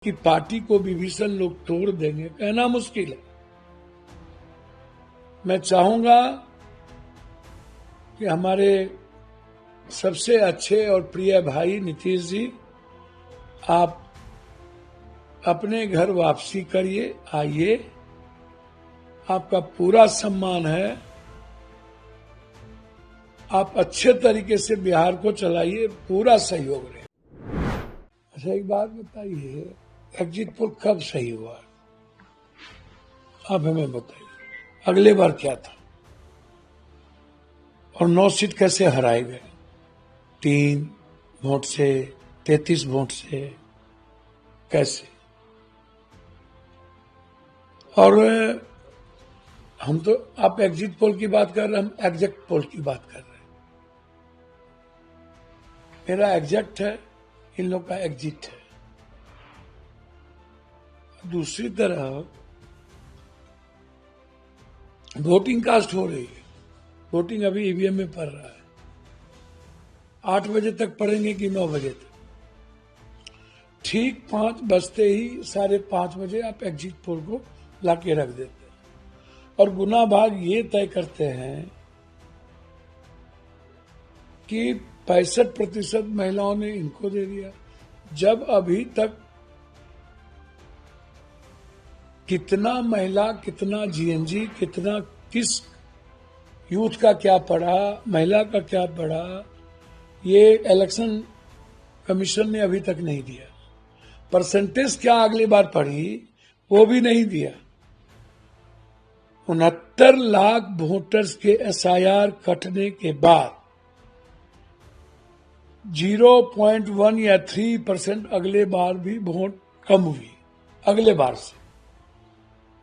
कि पार्टी को विभीषण लोग तोड़ देंगे, कहना मुश्किल है। मैं चाहूंगा कि हमारे सबसे अच्छे और प्रिय भाई नीतीश जी, आप अपने घर वापसी करिए, आइए, आपका पूरा सम्मान है। आप अच्छे तरीके से बिहार को चलाइए, पूरा सहयोग रहे। अच्छा, एक बात बताइए, एग्जिट पोल कब सही हुआ? आप हमें बताइए, अगले बार क्या था और 9 सीट कैसे हराए गए? 3 वोट से, 33 वोट से, कैसे? और हम तो, आप एग्जिट पोल की बात कर रहे हैं, हम एग्जैक्ट पोल की बात कर रहे हैं। मेरा एग्जैक्ट है, इन लोग का एग्जिट है। दूसरी तरफ वोटिंग कास्ट हो रही है, वोटिंग अभी ईवीएम में पड़ रहा है। 8 बजे तक पड़ेंगे कि 9 बजे तक? ठीक 5 बजते ही 5:30 बजे आप एग्जिट पोल को लाके रख देते हैं और गुना भाग ये तय करते हैं कि 65% महिलाओं ने इनको दे दिया, जब अभी तक कितना महिला, कितना जीएनजी, कितना किस यूथ का क्या पड़ा, महिला का क्या पड़ा, ये इलेक्शन कमीशन ने अभी तक नहीं दिया। परसेंटेज क्या अगली बार पड़ी, वो भी नहीं दिया। 69 लाख वोटर्स के एसआईआर कटने के बाद 0.1 या 3% अगले बार भी वोट कम हुई, अगले बार से।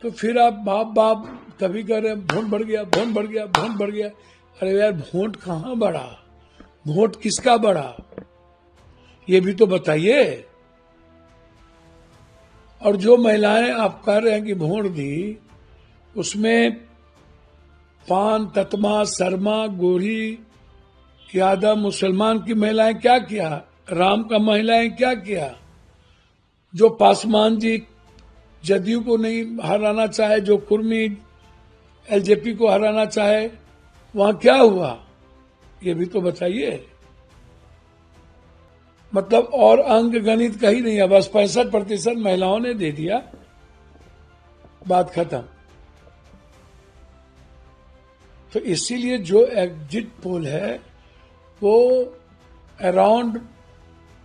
तो फिर आप बाप तभी कह रहे हैं वोट बढ़ गया, वोट बढ़ गया, वोट बढ़ गया। अरे यार, वोट कहाँ बढ़ा? वोट किसका बढ़ा, ये भी तो बताइए। और जो महिलाएं आप कह रहे हैं कि वोट दी, उसमें पान, ततमा, शर्मा, गोरी, यादव, मुसलमान की महिलाएं क्या किया, राम का महिलाएं क्या किया? जो पासवान जी जदयू को नहीं हराना चाहे, जो कुर्मी एलजेपी को हराना चाहे, वहां क्या हुआ, ये भी तो बताइए। मतलब और अंक गणित कहीं नहीं है, बस 65% महिलाओं ने दे दिया, बात खत्म। तो इसीलिए जो एग्जिट पोल है वो अराउंड,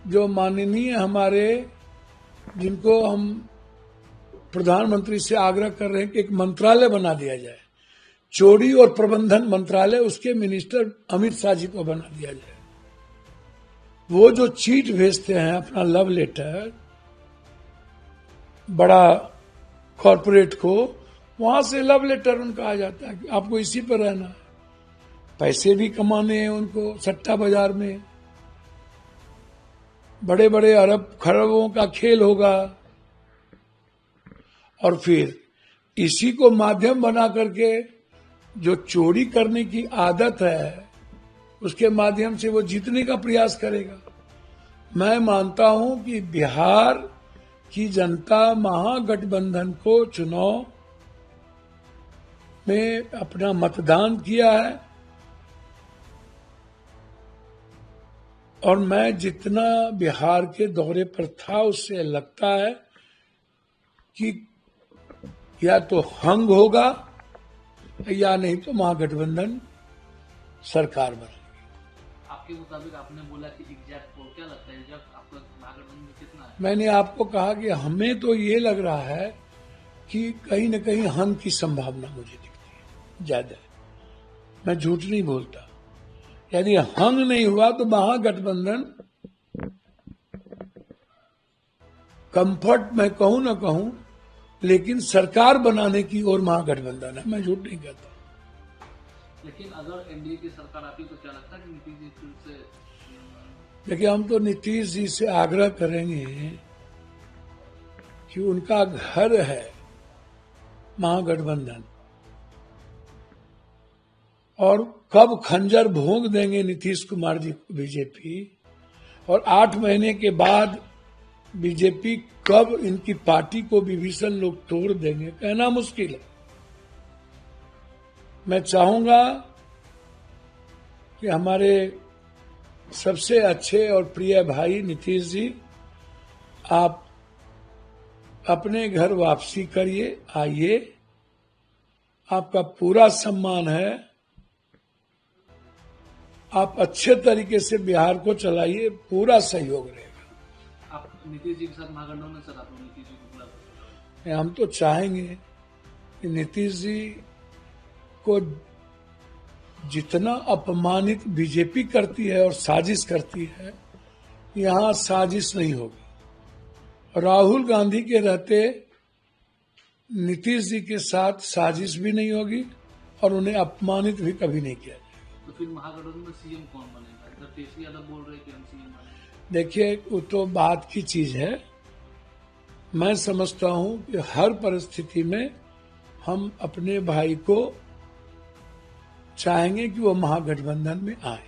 जो माननीय हमारे, जिनको हम प्रधानमंत्री से आग्रह कर रहे हैं कि एक मंत्रालय बना दिया जाए, चोरी और प्रबंधन मंत्रालय, उसके मिनिस्टर अमित शाह जी को बना दिया जाए। वो जो चीट भेजते हैं अपना लव लेटर बड़ा कॉरपोरेट को, वहां से लव लेटर उनका आ जाता है कि आपको इसी पर रहना है, पैसे भी कमाने हैं उनको सट्टा बाजार में, बड़े बड़े अरब खरबों का खेल होगा। और फिर इसी को माध्यम बना करके जो चोरी करने की आदत है, उसके माध्यम से वो जीतने का प्रयास करेगा। मैं मानता हूं कि बिहार की जनता महागठबंधन को चुनाव में अपना मतदान किया है, और मैं जितना बिहार के दौरे पर था, उससे लगता है कि या तो हंग होगा या नहीं तो महागठबंधन सरकार बनेगी। आपके मुताबिक आपने बोला कि एग्जैक्ट पोल, क्या लगता है एग्जैक्ट आपका महागठबंधन कितना है? मैंने आपको कहा कि हमें तो ये लग रहा है कि कहीं न कहीं हंग की संभावना मुझे दिखती है ज्यादा। मैं झूठ नहीं बोलता। यदि हंग नहीं हुआ तो महागठबंधन, कंफर्ट मैं कहूं ना कहूं, लेकिन सरकार बनाने की ओर महागठबंधन है, मैं झूठ नहीं कहता। लेकिन अगर एनडीए की सरकार आती तो क्या लगता है कि नीतीश जी फिर से? देखिए, हम तो नीतीश जी से आग्रह करेंगे कि उनका घर है महागठबंधन, और कब खंजर भोंक देंगे नीतीश कुमार जी को बीजेपी, और 8 महीने के बाद बीजेपी कब इनकी पार्टी को विभीषण लोग तोड़ देंगे कहना मुश्किल है। मैं चाहूंगा कि हमारे सबसे अच्छे और प्रिय भाई नीतीश जी, आप अपने घर वापसी करिए, आइए, आपका पूरा सम्मान है। आप अच्छे तरीके से बिहार को चलाइए, पूरा सहयोग रहेगा। आप नीतीश जी के साथ महागठबंधन में सर आप नीतीश जी को बुला, हम तो चाहेंगे कि नीतीश जी को जितना अपमानित बीजेपी करती है और साजिश करती है, यहां साजिश नहीं होगी। राहुल गांधी के रहते नीतीश जी के साथ साजिश भी नहीं होगी और उन्हें अपमानित भी कभी नहीं किया जाएगा। तो फिर महागठबंधन में सीएम कौन बनेगा? जब तेजस्वी यादव बोल रहे कि हम सीएम बनेंगे। देखिए, वो तो बात की चीज है। मैं समझता हूं कि हर परिस्थिति में हम अपने भाई को चाहेंगे कि वो महागठबंधन में आए।